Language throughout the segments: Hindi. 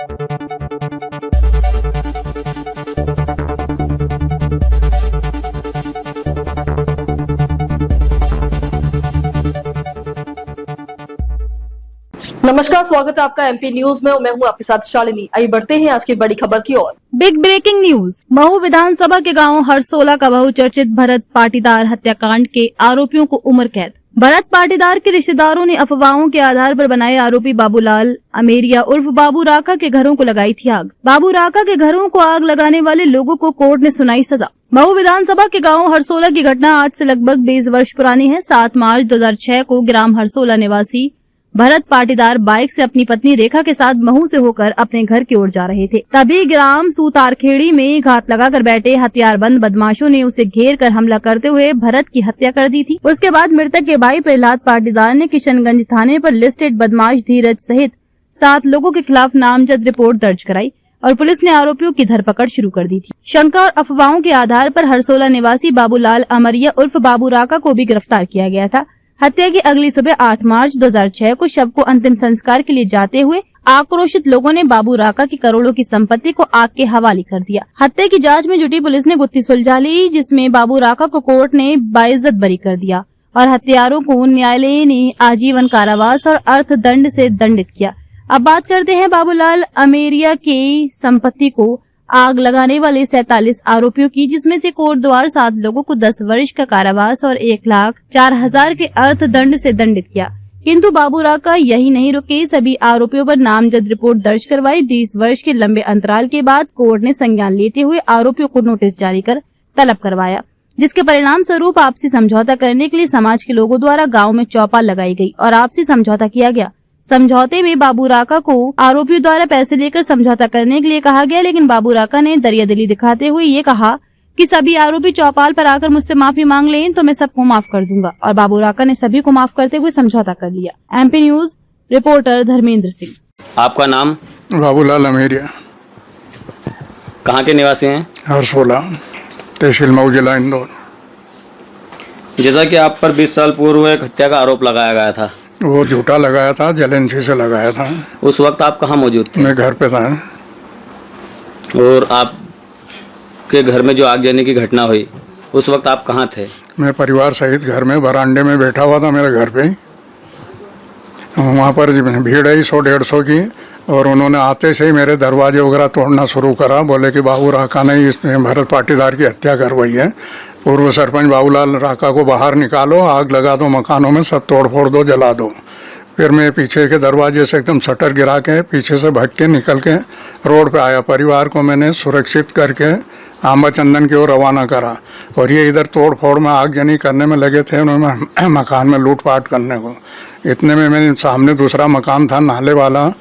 नमस्कार, स्वागत है आपका एमपी न्यूज में। मैं हूं आपके साथ शालिनी। आइए बढ़ते हैं आज की बड़ी खबर की ओर। Big breaking news. महू विधानसभा के गांव हरसोला का बहुचर्चित भरत पाटीदार हत्याकांड के आरोपियों को उम्र कैद। भरत पाटीदार के रिश्तेदारों ने अफवाहों के आधार पर बनाए आरोपी बाबूलाल अमेरिया उर्फ बाबू राका के घरों को लगाई थी आग। बाबू राका के घरों को आग लगाने वाले लोगों को कोर्ट ने सुनाई सजा। महू विधानसभा के गांव हरसोला की घटना आज से लगभग 20 वर्ष पुरानी है। 7 मार्च 2006 को ग्राम हरसोला निवासी भरत पाटीदार बाइक से अपनी पत्नी रेखा के साथ महू से होकर अपने घर की ओर जा रहे थे। तभी ग्राम सूतारखेड़ी में घात लगाकर बैठे हथियारबंद बदमाशों ने उसे घेर कर हमला करते हुए भरत की हत्या कर दी थी। उसके बाद मृतक के भाई प्रहलाद पाटीदार ने किशनगंज थाने पर लिस्टेड बदमाश धीरज सहित 7 लोगों के खिलाफ नामजद रिपोर्ट दर्ज कराई और पुलिस ने आरोपियों की धरपकड़ शुरू कर दी थी। शंका और अफवाहों के आधार पर हरसोला निवासी बाबूलाल अमरिया उर्फ बाबू राका को भी गिरफ्तार किया गया था। हत्या की अगली सुबह 8 मार्च 2006 को शव को अंतिम संस्कार के लिए जाते हुए आक्रोशित लोगों ने बाबू राका की करोड़ों की संपत्ति को आग के हवाले कर दिया। हत्या की जांच में जुटी पुलिस ने गुत्थी सुलझा ली, जिसमें बाबू राका को कोर्ट ने बाइज्जत बरी कर दिया और हत्यारों को न्यायालय ने आजीवन कारावास और अर्थदंड से दंडित किया। अब बात करते हैं बाबूलाल अमेरिया की संपत्ति को आग लगाने वाले 47 आरोपियों की, जिसमें से कोर्ट द्वारा 7 लोगों को 10 वर्ष का कारावास और 1,04,000 के अर्थदंड से दंडित किया। किंतु बाबू राका यही नहीं रुके, सभी आरोपियों पर नामजद रिपोर्ट दर्ज करवाई। 20 वर्ष के लंबे अंतराल के बाद कोर्ट ने संज्ञान लेते हुए आरोपियों को नोटिस जारी कर तलब करवाया, जिसके परिणाम स्वरूप आपसी समझौता करने के लिए समाज के लोगों द्वारा गाँव में चौपाल लगाई गयी और आपसी समझौता किया गया। समझौते में बाबू राका को आरोपियों द्वारा पैसे लेकर समझौता करने के लिए कहा गया, लेकिन बाबू राका ने दरियादिली दिखाते हुए ये कहा कि सभी आरोपी चौपाल पर आकर मुझसे माफी मांग लें तो मैं सबको माफ कर दूंगा, और बाबू राका ने सभी को माफ करते हुए समझौता कर लिया। MP news reporter Dharmendra Singh. आपका नाम? बाबूलाल अमेरिया। कहाँ के निवासी हैं? हरसोला, तहसील मऊ, जिला इंदौर। जैसा कि आप पर 20 साल पूर्व एक हत्या का आरोप लगाया गया था, वो झूठा लगाया था, जलेंसी से लगाया था। उस वक्त आप कहाँ मौजूद थे? मैं घर पे था। और आपके घर में जो आगजनी की घटना हुई उस वक्त आप कहाँ थे? मैं परिवार सहित घर में बरामदे में बैठा हुआ था, मेरे घर पे। वहाँ पर भीड़ आई 100-150 की, और उन्होंने आते से ही मेरे दरवाजे वगैरह तोड़ना शुरू करा। बोले कि बाबू राका ने इसमें भरत पाटीदार की हत्या करवाई है, पूर्व सरपंच बाबूलाल राका को बाहर निकालो, आग लगा दो मकानों में, सब तोड़ फोड़ दो, जला दो। फिर मैं पीछे के दरवाजे से एकदम शटर गिरा के पीछे से भाग के निकल के रोड पे आया। परिवार को मैंने सुरक्षित करके आंबा चंदन की ओर रवाना करा, और ये इधर तोड़ फोड़ में आगजनी करने में लगे थे, उन्होंने मकान में लूटपाट करने को। इतने में मेरे सामने दूसरा मकान था नाले वाला,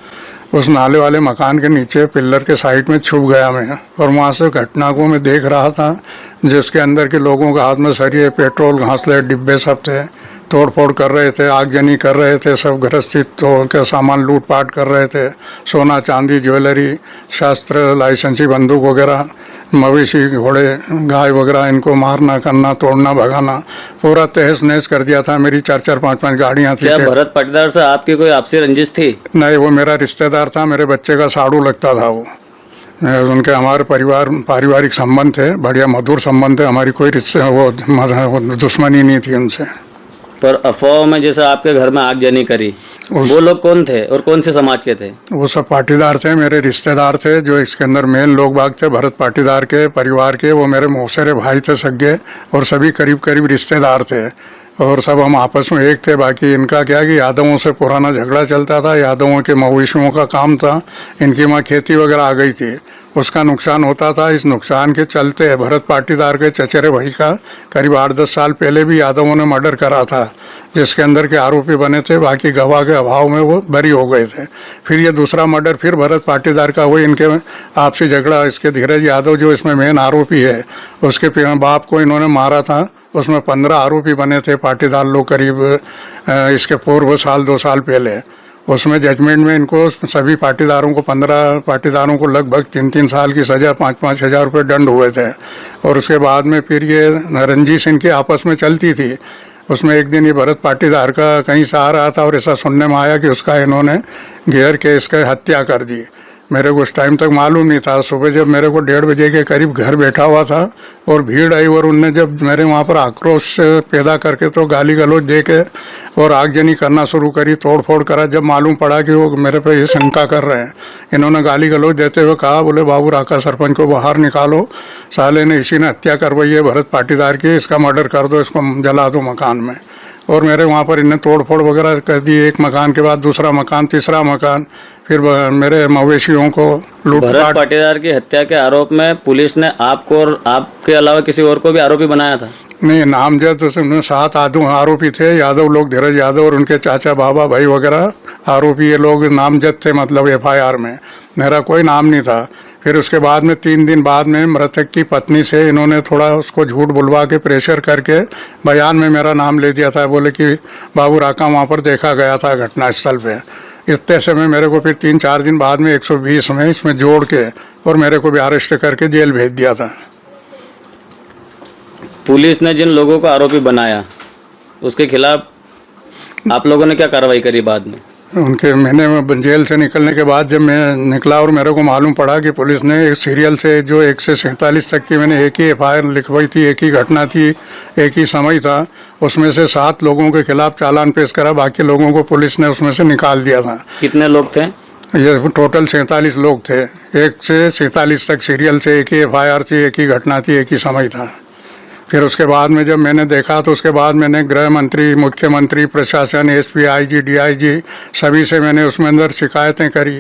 उस नाले वाले मकान के नीचे पिल्लर के साइड में छुप गया मैं, और वहाँ से घटना को मैं देख रहा था, जिसके अंदर के लोगों के हाथ में सरिये, पेट्रोल, घासलेट, डिब्बे सब थे, तोड़ फोड़ कर रहे थे, आगजनी कर रहे थे, सब गृहस्थी तोड़ के सामान लूटपाट कर रहे थे, सोना चांदी, ज्वेलरी, शस्त्र, लाइसेंसी बंदूक वगैरह, मवेशी, घोड़े, गाय वगैरह, इनको मारना, करना, तोड़ना, भगाना, पूरा तहस नहस कर दिया था। मेरी 4-4, 5-5 गाड़ियाँ थी। क्या भरत पाटीदार से आपकी कोई आपसी रंजिश थी? नहीं, वो मेरा रिश्तेदार था, मेरे बच्चे का साड़ू लगता था वो। उनके हमारे पारिवारिक संबंध थे, बढ़िया मधुर संबंध थे, हमारी कोई रिश्ते वो दुश्मनी नहीं थी उनसे। पर अफवाह में जैसे आपके घर में आगजनी करी, वो लोग कौन थे और कौन से समाज के थे? वो सब पाटीदार थे, मेरे रिश्तेदार थे। जो इसके अंदर मेन लोग बाग थे भरत पाटीदार के परिवार के, वो मेरे मौसेरे भाई थे सगे, और सभी करीब करीब रिश्तेदार थे, और सब हम आपस में एक थे। बाकी इनका क्या कि यादवों से पुराना झगड़ा चलता था, यादवों के मवेशियों का काम था, इनकी वहाँ खेती वगैरह आ गई थी, उसका नुकसान होता था। इस नुकसान के चलते भरत पाटीदार के चचेरे भाई का करीब 8-10 साल पहले भी यादवों ने मर्डर करा था, जिसके अंदर के आरोपी बने थे। बाकी गवाह के अभाव में वो बरी हो गए थे। फिर ये दूसरा मर्डर फिर भरत पाटीदार का हुआ, इनके आपसी झगड़ा। इसके धीरज यादव जो इसमें मेन आरोपी है, उसके बाप को इन्होंने मारा था। उसमें 15 आरोपी बने थे पाटीदार लोग करीब इसके पूर्व साल 2 साल पहले। उसमें जजमेंट में इनको सभी पाटीदारों को 15 पाटीदारों को लगभग 3-3 साल की सज़ा, 5-5 हज़ार रुपये दंड हुए थे। और उसके बाद में फिर ये रंजिश इनकी आपस में चलती थी। उसमें एक दिन ये भरत पाटीदार का कहीं से आ रहा था और ऐसा सुनने में आया कि उसका इन्होंने घेर के इसका हत्या कर दी। मेरे को उस टाइम तक मालूम नहीं था। सुबह जब मेरे को 1:30 बजे के करीब घर बैठा हुआ था और भीड़ आई और उनने जब मेरे वहाँ पर आक्रोश पैदा करके तो गाली गलौज दे के और आगजनी करना शुरू करी, तोड़ फोड़ करा। जब मालूम पड़ा कि वो मेरे पे ये शंका कर रहे हैं, इन्होंने गाली गलौज देते हुए कहा, बोले बाबू राका सरपंच को बाहर निकालो, साले ने इसी ने हत्या करवाई है भरत पाटीदार की, इसका मर्डर कर दो, इसको जला दो मकान में। और मेरे वहाँ पर इन्हें तोड़ फोड़ वगैरह कर दी, एक मकान के बाद दूसरा मकान, तीसरा मकान, फिर मेरे मवेशियों को भरत लूटपाट। पाटीदार की हत्या के आरोप में पुलिस ने आपको और आपके अलावा किसी और को भी आरोपी बनाया था? नहीं, नामजद उसमें 7 आरोपी थे, यादव लोग, धीरज यादव और उनके चाचा बाबा भाई वगैरह आरोपी, ये लोग नामजद थे, मतलब FIR में मेरा कोई नाम नहीं था। फिर उसके बाद में 3 दिन बाद में मृतक की पत्नी से इन्होंने थोड़ा उसको झूठ बुलवा के प्रेशर करके बयान में मेरा नाम ले दिया था। बोले कि बाबू राका वहाँ पर देखा गया था घटनास्थल पे। इतने समय मेरे को फिर 3-4 दिन बाद में 120 में इसमें जोड़ के और मेरे को भी अरेस्ट करके जेल भेज दिया था। पुलिस ने जिन लोगों को आरोपी बनाया उसके खिलाफ आप लोगों ने क्या कार्रवाई करी बाद में? उनके मैंने जेल से निकलने के बाद जब मैं निकला और मेरे को मालूम पड़ा कि पुलिस ने एक सीरियल से जो 1 से 47 तक की मैंने एक ही FIR लिखवाई थी, एक ही घटना थी, एक ही समय था, उसमें से 7 लोगों के खिलाफ चालान पेश करा, बाकी लोगों को पुलिस ने उसमें से निकाल दिया था। कितने लोग थे? ये टोटल 47 लोग थे, 1 से 47 तक सीरियल से एक ही FIR थी, एक ही घटना थी, एक ही समय था। फिर उसके बाद में जब मैंने देखा तो उसके बाद मैंने गृह मंत्री, मुख्यमंत्री, प्रशासन, SP, IG, DIG सभी से मैंने उसमें अंदर शिकायतें करी।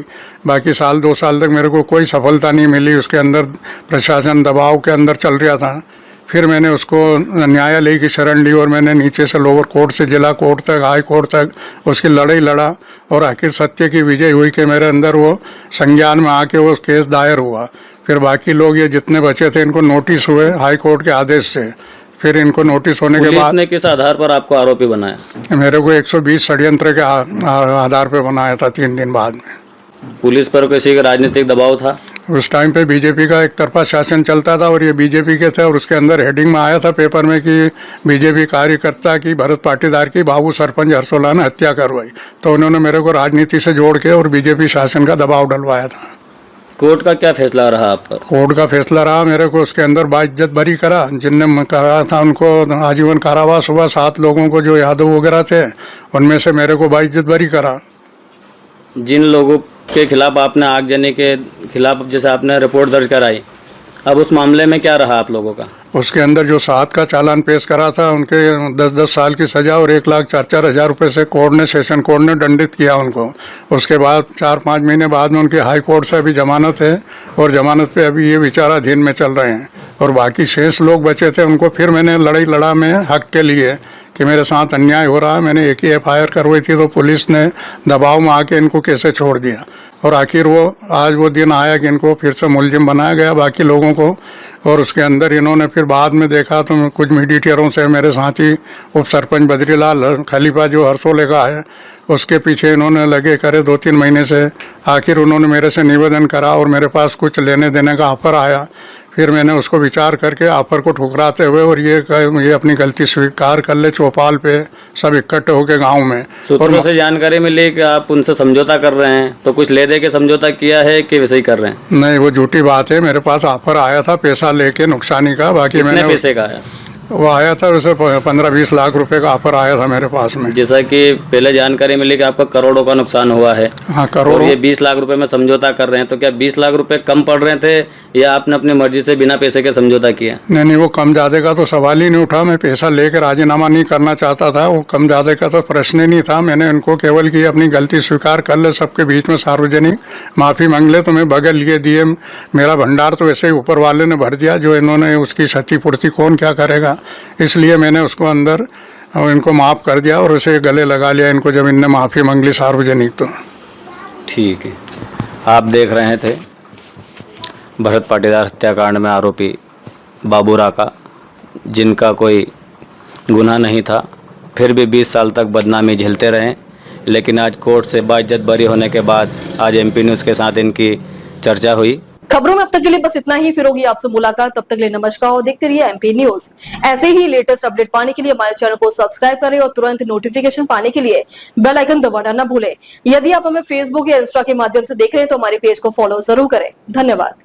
बाकी 1-2 साल तक मेरे को कोई सफलता नहीं मिली, उसके अंदर प्रशासन दबाव के अंदर चल रहा था। फिर मैंने उसको न्यायालय की शरण ली और मैंने नीचे से लोअर कोर्ट से जिला कोर्ट तक, हाई कोर्ट तक उसकी लड़ाई लड़ा और आखिर सत्य की विजय हुई कि मेरे अंदर वो संज्ञान में आके वो केस दायर हुआ। फिर बाकी लोग ये जितने बचे थे इनको नोटिस हुए हाई कोर्ट के आदेश से। फिर इनको नोटिस होने के बाद पुलिस ने किस आधार पर आपको आरोपी बनाया? मेरे को 120 षड्यंत्र के आधार पे बनाया था 3 दिन बाद में। पुलिस पर किसी का राजनीतिक दबाव था? उस टाइम पे बीजेपी का एक तरफा शासन चलता था और ये बीजेपी के थे और उसके अंदर हेडिंग में आया था पेपर में कि बीजेपी कार्यकर्ता की, भरत पाटीदार की बाबू सरपंच हरसोला ने हत्या करवाई। तो उन्होंने मेरे को राजनीति से जोड़ के और बीजेपी शासन का दबाव डलवाया था। कोर्ट का क्या फैसला रहा आप पर? कोर्ट का फैसला रहा मेरे को उसके अंदर बाइज्जत बरी करा। जिनने करा था उनको आजीवन कारावास हुआ। 7 लोगों को जो यादव वगैरह थे उनमें से मेरे को बाइज्जत बरी करा। जिन लोगों के खिलाफ आपने आगजनी के खिलाफ जैसे आपने रिपोर्ट दर्ज कराई, अब उस मामले में क्या रहा आप लोगों का? उसके अंदर जो 7 का चालान पेश करा था उनके 10-10 साल की सज़ा और 1,04,000 रुपये रुपये से कोर्ट ने, सेशन कोर्ट ने दंडित किया उनको। उसके बाद 4-5 महीने बाद में उनकी हाई कोर्ट से अभी जमानत है और जमानत पे अभी ये विचाराधीन में चल रहे हैं। और बाकी शेष लोग बचे थे उनको फिर मैंने लड़ाई लड़ा में हक के लिए कि मेरे साथ अन्याय हो रहा है। मैंने एक ही FIR करवाई थी तो पुलिस ने दबाव में आके इनको कैसे छोड़ दिया और आखिर वो आज वो दिन आया कि इनको फिर से मुलजिम बनाया गया बाकी लोगों को। और उसके अंदर इन्होंने फिर बाद में देखा तो कुछ मीडिएटरों से मेरे साथी उप सरपंच बद्रीलाल खलीफा जो हरसोले का है उसके पीछे इन्होंने लगे करे 2-3 महीने से। आखिर उन्होंने मेरे से निवेदन करा और मेरे पास कुछ लेने देने का ऑफर आया। फिर मैंने उसको विचार करके ऑफर को ठुकराते हुए और ये अपनी गलती स्वीकार कर ले, चौपाल पे सब इकट्ठे होके गांव में। सूत्रों से जानकारी मिली कि आप उनसे समझौता कर रहे हैं, तो कुछ ले दे के समझौता किया है कि वैसे ही कर रहे हैं? नहीं, वो झूठी बात है। मेरे पास ऑफर आया था पैसा लेके नुकसानी का। बाकी मैंने पैसे का आया? वो आया था उसे 15-20 लाख रुपए का ऑफर आया था मेरे पास में। जैसा कि पहले जानकारी मिली कि आपका करोड़ों का नुकसान हुआ है। हाँ, करोड़ों। ये 20 लाख रुपए में समझौता कर रहे हैं, तो क्या 20 लाख रुपए कम पड़ रहे थे या आपने अपनी मर्जी से बिना पैसे के समझौता किया? नहीं, वो कम ज़्यादा का तो सवाल ही नहीं उठा। मैं पैसा लेकर राजीनामा नहीं करना चाहता था। वो कम ज़्यादा का तो प्रश्न ही नहीं था। मैंने उनको केवल कि अपनी गलती स्वीकार कर ले, सबके बीच में सार्वजनिक माफ़ी मांग ले, तो मैं बगल लिए दिए। मेरा भंडार तो वैसे ही ऊपर वाले ने भर दिया, जो इन्होंने उसकी क्षतिपूर्ति कौन क्या करेगा। इसलिए मैंने उसको अंदर इनको माफ़ कर दिया और उसे गले लगा लिया इनको जब इनने माफ़ी मांग ली सार्वजनिक। तो ठीक है, आप देख रहे थे भरत पाटीदार हत्याकांड में आरोपी बाबू राका, जिनका कोई गुनाह नहीं था, फिर भी 20 साल तक बदनामी झेलते रहे। लेकिन आज कोर्ट से बाइज्जत बरी होने के बाद आज MP न्यूज़ के साथ इनकी चर्चा हुई। खबरों में अब तक के लिए बस इतना ही। फिर होगी आपसे मुलाकात, तब तक के लिए नमस्कार और देखते रहिए एमपी न्यूज। ऐसे ही लेटेस्ट अपडेट पाने के लिए हमारे चैनल को सब्सक्राइब करें और तुरंत नोटिफिकेशन पाने के लिए बेल आइकन दबाना न भूलें। यदि आप हमें फेसबुक या इंस्टा के माध्यम से देख रहे हैं तो हमारे पेज को फॉलो जरूर करें। धन्यवाद।